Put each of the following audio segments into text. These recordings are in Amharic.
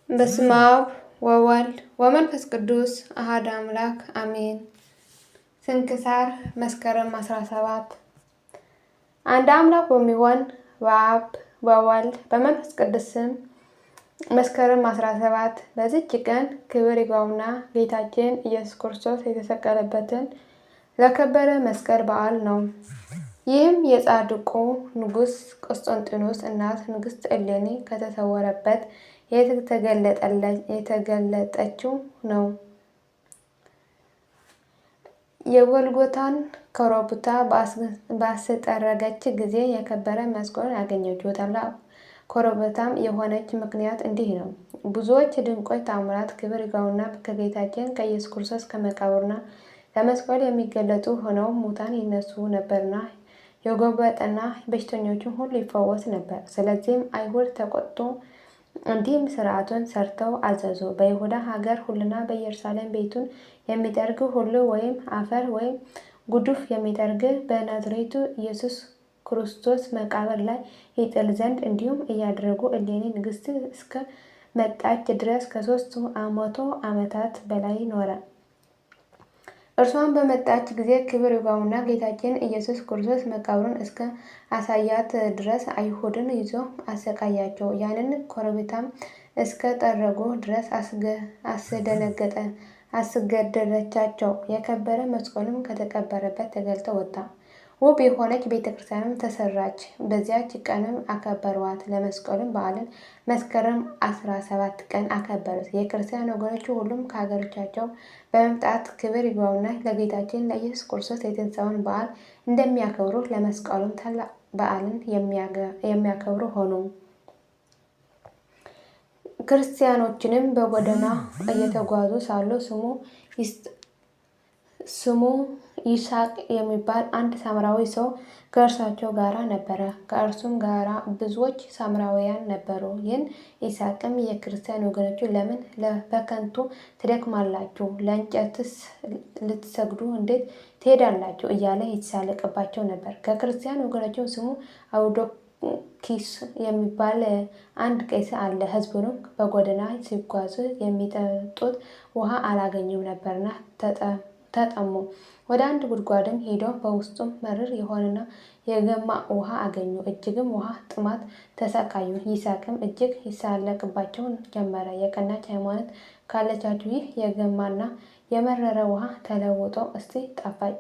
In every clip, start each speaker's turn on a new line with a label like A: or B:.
A: በስመ አብ ወወልድ ወመንፈስ ቅዱስ አሐዱ አምላክ አሜን። ስንክሳር መስከረም 17 አንድ አምላክ በሚሆን በአብ በወልድ በመንፈስ ቅዱስ ስም መስከረም 17 በዚች ቀን ክብር ይግባውና ጌታችን ኢየሱስ ክርስቶስ የተሰቀለበትን ለከበረ መስቀል በዓል ነው። ይህም የጻድቁ ንጉሥ ቆስጠንጢኖስ እናት ንግሥት እሌኒ ከተሰወረበት የተገለጠችው ነው። የጎልጎታን ኮረብታ ባስጠረገች ጊዜ የከበረ መስቀል አገኘችው። ታላቅ ኮረብታም የሆነች ምክንያት እንዲህ ነው። ብዙዎች ድንቆች ተአምራት ክብር ይግባውና ከጌታችን ከኢየሱስ ክርስቶስ ከመቃብሩና ከመስቀሉ የሚገለጡ ሆነው ሙታን ይነሱ ነበርና የጎበጠና በሽተኞችን ሁሉ ይፈወስ ነበር። ስለዚህም አይሁድ ተቆጡ። እንዲህም ሥርዓቱን ሰርተው አዘዙ። በይሁዳ ሀገር ሁሉና በኢየሩሳሌም ቤቱን የሚጠርግ ሁሉ ወይም አፈር ወይም ጉድፍ የሚጠርግ በናዝሬቱ ኢየሱስ ክርስቶስ መቃብር ላይ ይጥል ዘንድ እንዲሁም እያደረጉ እሌኒ ንግሥት እስከ መጣች ድረስ ከ300 ዓመታት በላይ ኖረ። እርሷን በመጣች ጊዜ ክብር ይግባውና ጌታችን ኢየሱስ ክርስቶስ መቃብሩን እስከ አሳያት ድረስ አይሁድን ይዞ አሰቃያቸው። ያንን ኮረብታም እስከ ጠረጉ ድረስ አስገደለቻቸው። የከበረ መስቀሉም ከተቀበረበት ተገልጦ ወጣ። ውብ የሆነች ቤተክርስቲያንም ተሰራች። በዚያች ቀንም አከበሯት። ለመስቀሉም በዓልን መስከረም 17 ቀን አከበሩት። የክርስቲያን ወገኖች ሁሉም ከሀገሮቻቸው በመምጣት ክብር ይግባውና ለጌታችን ለኢየሱስ ክርስቶስ የትንሣኤውን በዓል እንደሚያከብሩ ለመስቀሉም ታላቅ በዓልን የሚያከብሩ ሆኑ። ክርስቲያኖችንም በጎዳና እየተጓዙ ሳሉ ስሙ ይስሐቅ የሚባል አንድ ሳምራዊ ሰው ከእርሳቸው ጋር ነበረ። ከእርሱም ጋር ብዙዎች ሳምራውያን ነበሩ። ይህን ይስሐቅም የክርስቲያን ወገኖቹ ለምን በከንቱ ትደክማላችሁ? ለእንጨትስ ልትሰግዱ እንዴት ትሄዳላችሁ? እያለ ይሳለቅባቸው ነበር። ከክርስቲያን ወገኖቹ ስሙ አውዶኪስ የሚባል አንድ ቄስ አለ። ሕዝቡንም በጎዳና ሲጓዙ የሚጠጡት ውሃ አላገኙም ነበርና ተጠሙ። ወደ አንድ ጉድጓድም ሄደው በውስጡም መሪር የሆነና የገማ ውሃ አገኙ። እጅግም ውሃ ጥማት ተሰቃዩ። ይስሐቅም እጅግ ይሳለቅባቸው ጀመረ። የቀናች ሃይማኖት ካለቻችሁ ይህ የገማና የመረረ ውሃ ተለውጦ እስቲ ጣፋጭ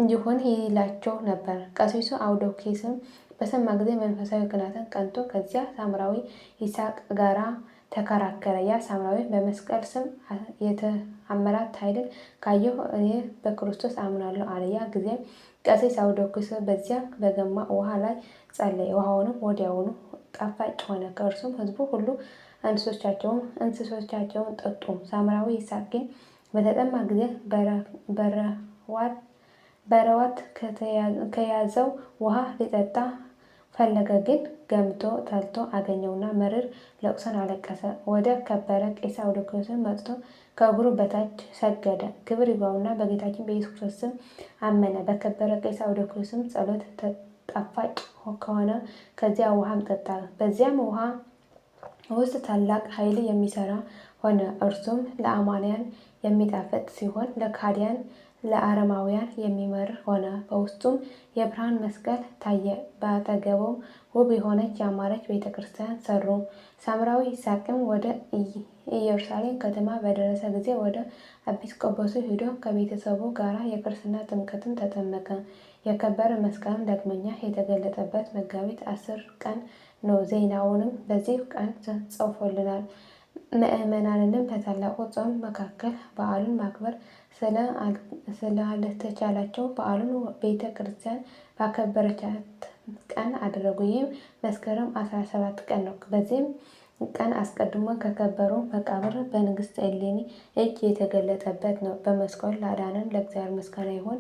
A: ይሁን ይላቸው ነበር። ቀሲሱ አውዶኪስም በሰማ ጊዜ መንፈሳዊ ቅናትን ቀንቶ ከዚያ ሳምራዊ ይስሐቅ ጋራ ተከራከረ። ያ ሳምራዊ በመስቀል ስም የተአምራት ኃይልን ካየሁ እኔ በክርስቶስ አምናለሁ አለ። ያ ጊዜም ቀሲስ አውዶክስ በዚያ በገማ ውሃ ላይ ጸለየ። ውሃውንም ወዲያውኑ ጣፋጭ ሆነ። ከእርሱም ሕዝቡ ሁሉ እንስሶቻቸውን ጠጡ። ሳምራዊ ይስሐቅ ግን በተጠማ ጊዜ በረዋት ከያዘው ውሃ ሊጠጣ ፈለገ። ግን ገምቶ ተልቶ አገኘውና መሪር ለቅሶን አለቀሰ። ወደ ከበረ ቄስ አውዶክዮስም መጥቶ ከእግሩ በታች ሰገደ። ክብር ይግባውና በጌታችን በኢየሱስ ክርስቶስ ስም አመነ። በከበረ ቄስ አውዶክዮስም ጸሎት ጣፋጭ ከሆነ ከዚያ ውሃም ጠጣ። በዚያም ውሃ ውስጥ ታላቅ ኃይል የሚሰራ ሆነ። እርሱም ለአማንያን የሚጣፍጥ ሲሆን ለካዲያን ለአረማውያን የሚመር ሆነ። በውስጡም የብርሃን መስቀል ታየ። በአጠገቡም ውብ የሆነች ያማረች ቤተ ክርስቲያን ሰሩ። ሳምራዊ ይስሐቅም ወደ ኢየሩሳሌም ከተማ በደረሰ ጊዜ ወደ ኤጲስቆጶሱ ሄዶ ከቤተሰቡ ጋር የክርስትና ጥምቀትን ተጠመቀ። የከበረ መስቀልም ዳግመኛ የተገለጠበት መጋቢት 10 ቀን ነው። ዜናውንም በዚህ ቀን ጽፎልናል። ምዕመናንንም በታላቁ ጾም መካከል በዓሉን ማክበር ስላልተቻላቸው በዓሉን ቤተ ክርስቲያን ባከበረቻት ቀን አደረጉ። ይህም መስከረም 17 ቀን ነው። በዚህም ቀን አስቀድሞ ከከበሩ መቃብር በንግሥት እሌኒ እጅ የተገለጠበት ነው። በመስቀሉ ላዳነን ለእግዚአብሔር ምስጋና ይሁን፣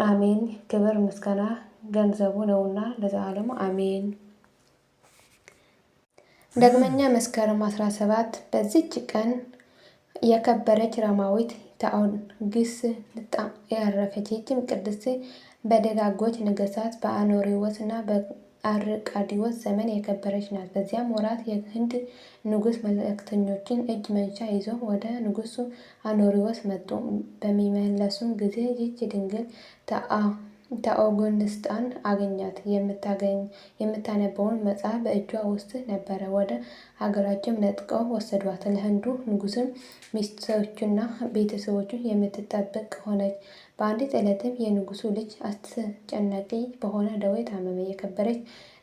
A: አሜን። ክብር ምስጋና ገንዘቡ ነውና ለዘላለሙ አሜን። ዳግመኛ መስከረም 17 በዚች ቀን የከበረች ራማዊት ታኦግስጣ ያረፈች። ይህችም ቅድስት በደጋጎች ነገሥታት በአኖሬዎስ እና አርቃዲዎስ ዘመን የከበረች ናት። በዚያም ወራት የህንድ ንጉሥ መልእክተኞችን እጅ መንሻ ይዘው ወደ ንጉሡ አኖሪዎስ መጡ። በሚመለሱም ጊዜ ይህች ድንግል ታኦጎንስጣን አገኛት። የምታነበውን መጽሐፍ በእጇ ውስጥ ነበረ። ወደ አገራቸውም ነጥቀው ወሰዷት። ለህንዱ ንጉሥም ሚስቶቹና ቤተሰቦቹ የምትጠበቅ ሆነች። በአንዲት ዕለትም የንጉሡ ልጅ አስጨናቂ በሆነ ደዌ ታመመ። የከበረች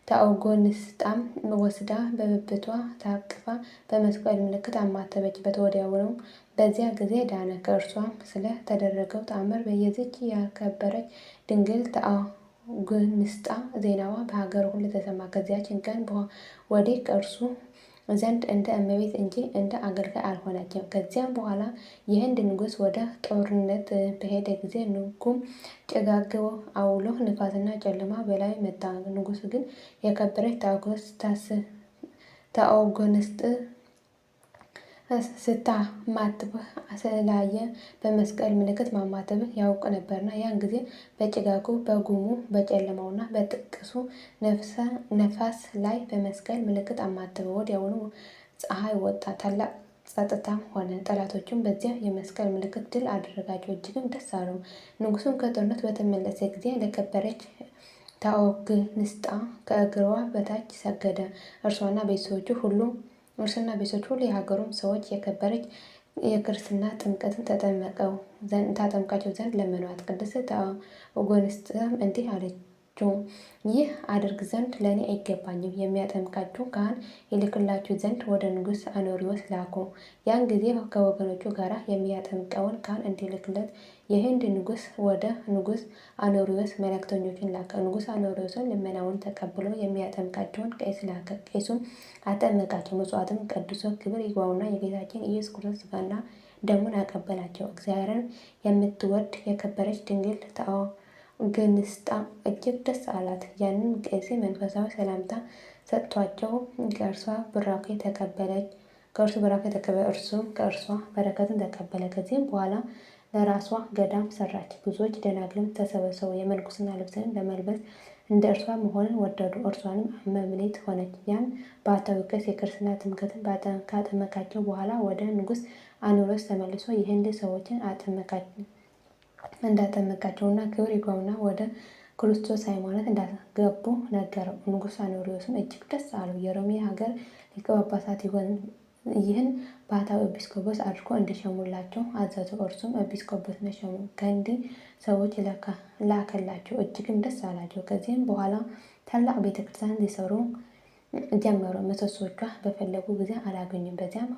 A: ታኦጎንስጣም ወስዳ በብብቷ ታቅፋ በመስቀል ምልክት አማተበችበት። ወዲያውኑም በዚያ ጊዜ ዳነ። ከእርሷም ስለ ተደረገው ተአምር የዚች የከበረች ድንግል ታኦጎንስጣ ዜናዋ በሀገር ሁሉ ተሰማ። ከዚያችን ቀን ወዲህ ከእርሱ ዘንድ እንደ እመቤት እንጂ እንደ አገልጋይ አልሆነችም። ከዚያም በኋላ የህንድ ንጉሥ ወደ ጦርነት በሄደ ጊዜ ንጉም ጭጋግ አውሎ ንፋስና ጨለማ በላዩ መጣ። ንጉሥ ግን የከበረች ታኦጎንስጥ ስታማትብ ስላየ በመስቀል ምልክት ማማተብን ያውቅ ነበርና ያን ጊዜ በጭጋጉ በጉሙ በጨለማውና በጥቅሱ ነፋስ ላይ በመስቀል ምልክት አማተበ። ወዲያውኑ ፀሐይ ወጣ፣ ታላቅ ጸጥታም ሆነ። ጠላቶቹም በዚያ የመስቀል ምልክት ድል አደረጋቸው፣ እጅግም ደስ አለው። ንጉሡም ከጦርነት በተመለሰ ጊዜ ለከበረች ታኦግንስጣ ከእግሯ በታች ሰገደ። እርሱና ቤተሰቦቹ ሁሉ የሀገሩም ሰዎች የከበረች የክርስትና ጥምቀትን ታጠምቃቸው ዘንድ ለመኗት። ቅድስት ታኦጎንስጣም እንዲህ አለችው፣ ይህ አደርግ ዘንድ ለእኔ አይገባኝም። የሚያጠምቃችሁ ካህን ይልክላችሁ ዘንድ ወደ ንጉሥ አኖሪዎስ ላኩ። ያን ጊዜ ከወገኖቹ ጋር የሚያጠምቀውን ካህን እንዲልክለት የህንድ ንጉሥ ወደ ንጉሥ አኖሪዎስ መልእክተኞችን ላከ። ንጉሥ አኖሪዎስን ልመናውን ተቀብሎ የሚያጠምቃቸውን ቄስ ላከ። ቄሱም አጠመቃቸው። መስዋዕትም ቀድሶ ክብር ይግባውና የጌታችን ኢየሱስ ክርስቶስ ሥጋና ደሙን አቀበላቸው። እግዚአብሔርን የምትወድ የከበረች ድንግል ታኦግንስጣ እጅግ ደስ አላት። ያንን ቄስ መንፈሳዊ ሰላምታ ሰጥቷቸው ከእርሱ ቡራኬ ተቀበለ። እርሱም ከእርሷ በረከትን ተቀበለ። ከዚህም በኋላ ለራሷ ገዳም ሰራች። ብዙዎች ደናግልም ተሰበሰቡ። የምንኩስና ልብስን ለመልበስ እንደ እርሷ መሆንን ወደዱ። እርሷንም መምኔት ሆነች። ያን ባህታዊ ቄስ የክርስትና ጥምቀትን ካጠመቃቸው በኋላ ወደ ንጉሥ አኖሪዎስ ተመልሶ የህንድ ሰዎችን እንዳጠመቃቸውና ክብር ይግባውና ወደ ክርስቶስ ሃይማኖት እንዳገቡ ነገረው። ንጉሥ አኖሪዎስም እጅግ ደስ አለው። የሮሜ ሀገር ሊቀ ጳጳሳት ይህን ባህታዊ ኤጲስቆጶስ አድርጎ እንዲሾሙላቸው አዘዙ። እርሱም ኤጲስቆጶስነት ሾሙ። ከህንድ ሰዎች ላከላቸው። እጅግም ደስ አላቸው። ከዚህም በኋላ ታላቅ ቤተክርስቲያን ሊሰሩ ጀመሩ። ምሰሶቿ በፈለጉ ጊዜ አላገኙም። በዚያም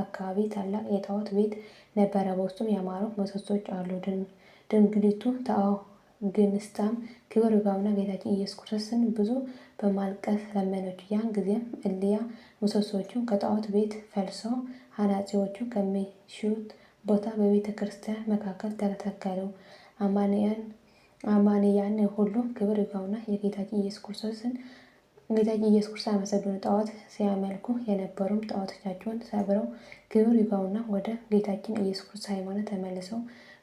A: አካባቢ ታላቅ የጣዖት ቤት ነበረ። በውስጡም ያማሩ ምሰሶች አሉ። ድንግሊቱ ታኦግንስጣም ክብር ይግባውና ጌታችን ኢየሱስ ክርስቶስን ብዙ በማልቀስ ለመነችው። ያን ጊዜም እሊያ ምሰሶቹን ከጣዖት ቤት ፈልሰው አናጺዎቹ ከሚሹት ቦታ በቤተ ክርስቲያን መካከል ተተከሉ። አማንያን ሁሉ ክብር ይግባውና ጌታችን ኢየሱስ ክርስቶስን አመሰገኑ። ጣዖት ሲያመልኩ የነበሩም ጣዖቶቻቸውን ሰብረው ክብር ይግባውና ወደ ጌታችን ኢየሱስ ክርስቶስ ሃይማኖት ተመልሰው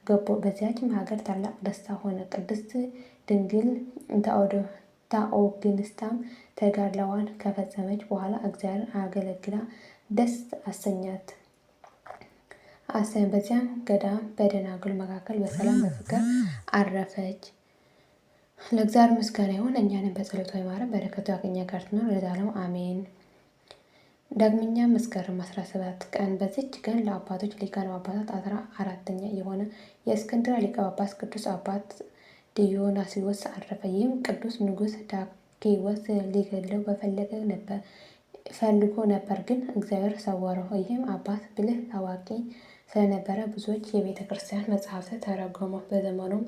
A: ገቡ። በዚያችም ሀገር ታላቅ ደስታ ሆነ። ቅድስት ድንግል ታኦግንስጣም ተጋድላዋን ከፈጸመች በኋላ እግዚአብሔርን አገልግላ ደስ አሰኛት። በዚያም ገዳም በደናግል መካከል በሰላም በፍቅር አረፈች። ለእግዚአብሔር ምስጋና ይሁን፣ እኛንም በጸሎቷ ይማረን፣ በረከቱ ከእኛ ጋር ትኑር ለዘላለሙ አሜን። ዳግመኛም መስከረም 17 ቀን በዚች ቀን ለአባቶች ሊቃነ ጳጳሳት 14ኛ የሆነ የእስክንድርያ ሊቀ ጳጳስ ቅዱስ አባት ዲዮናስዮስ አረፈ። ይህም ቅዱስ ንጉሥ ዳኪዎስ ሊገድለው ፈልጎ ነበር፣ ግን እግዚአብሔር ሰወረው። ይህም አባት ብልህ አዋቂ ስለነበረ ብዙዎች የቤተ ክርስቲያን መጻሕፍት ተረጎሙ። በዘመኑም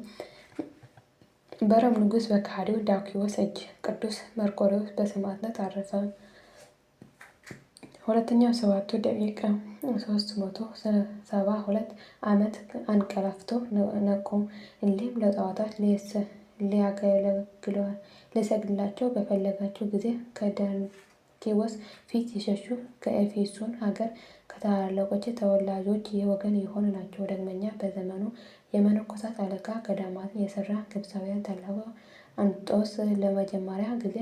A: በሮም ንጉሥ በከሃዲው ዳኪዎስ እጅ ቅዱስ መርቆሬዎስ በሰማዕትነት አረፈ። ሁለተኛው ሰባቱ ደቂቀ 372 ዓመት አንቀላፍቶ ነቁ። እሊህም ለጣዖታት ሊሰግድላቸው በፈለጋቸው ጊዜ ከዳኪዎስ ፊት የሸሹ ከኤፌሶን ሀገር ከታላላቆች ተወላጆች ወገን የሆኑ ናቸው። ዳግመኛ በዘመኑ የመነኮሳት አለቃ ገዳማትን የሰራ ግብፃውያን ታላቁ አንጦስ ለመጀመሪያ ጊዜ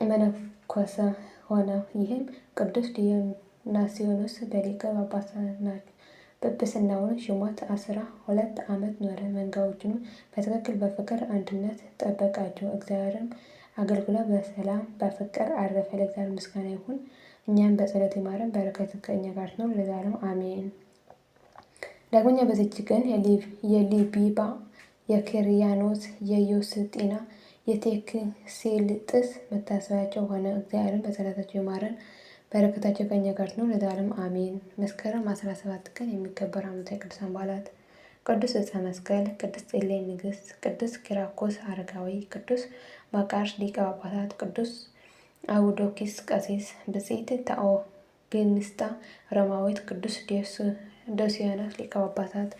A: መነኮሰ ሆነ። ይህም ቅዱስ ዲዮናስዮስ በሊቀ ጵጵስናውን ሹሞት 12 ዓመት ኖረ። መንጋዎቹንም በትክክል በፍቅር አንድነት ጠበቃቸው። እግዚአብሔርም አገልግሎ በሰላም በፍቅር አረፈ። ለእግዚአብሔር ምስጋና ይሁን፣ እኛም በጸሎት ይማረን፣ በረከቱ ከእኛ ጋር ነው ለዘላለም አሜን። ዳግመኛ በዚች ቀን የሊቢባ፣ የኪርያኖስ፣ የዮስጢና፣ የቴክሴልጥስ መታሰቢያቸው ሆነ። እግዚአብሔርን በጸሎታቸው ይማረን፣ በረከታቸው ከእኛ ጋር ነው ለዘላለም አሜን። መስከረም 17 ቀን የሚከበሩ ዓመታዊ ቅዱሳን በዓላት፦ ቅዱስ ዕፀ መስቀል፣ ቅድስት እሌኒ ንግሥት፣ ቅዱስ ኪራኮስ አረጋዊ፣ ቅዱስ መቃርስ ሊቀ ጳጳሳት፣ ቅዱስ አውዶኪስ ቀሲስ፣ ብጽዕት ታኦግንስጣ ሮማዊት፣ ቅዱስ ዶስዮናስ ሊቀ ጳጳሳት።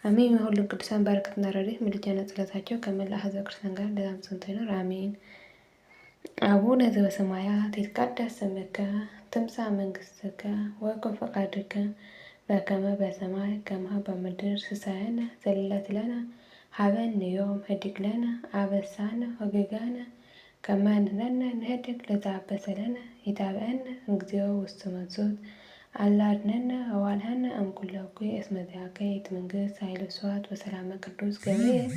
A: አሜን። የሁሉም ቅዱሳን በረከትና ረድኤት ምልጃና ጸሎታቸው ከመላው ሕዝበ ክርስቲያን ጋር ለዘላለሙ ጸንቶ ይኑር አሜን። አቡነ ዘበሰማያት ይትቀደስ ስምከ ትምጻእ መንግሥትከ ወይኩን ፈቃድከ በከመ በሰማይ ከማሁ በምድር ሲሳየነ ዘለለዕለትነ ሀበነ ዮም ኅድግ ለነ አበሳነ ወጌጋየነ ከመ ንሕነኒ ንኅድግ ለዘአበሰ ለነ ኢታብአነ እግዚኦ ውስተ መንሱት አላ አድኅነነ ወባልሐነ እምኩሉ እኩይ እስመ ዚአከ ይእቲ መንግሥት ኃይል ወስብሐት ወሰላመ ቅዱስ ገብርኤል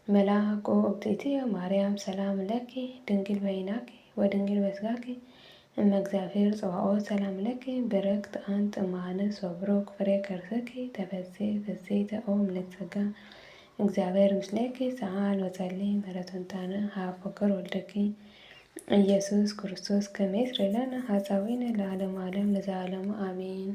A: መልአኩ እግዝእትየ ማርያም ሰላም ለኪ ድንግል በይናኪ ወድንግል በሥጋኪ እመ እግዚአብሔር ጽባኦት ሰላም ለኪ ብርክት አንቲ እምአንስት ወቡሩክ ፍሬ ከርሥኪ ተፈሥሒ ፍሥሕት ኦ ምልዕተ ጸጋ እግዚአብሔር ምስሌኪ ሰአል ወጸልይ ምሕረተ ወንታነ ሀበ ፍቁር ወልድኪ ኢየሱስ ክርስቶስ ከመ ይስረይ ለነ ኃጣውኢነ ለዓለመ ዓለም ለዘላለሙ አሜን።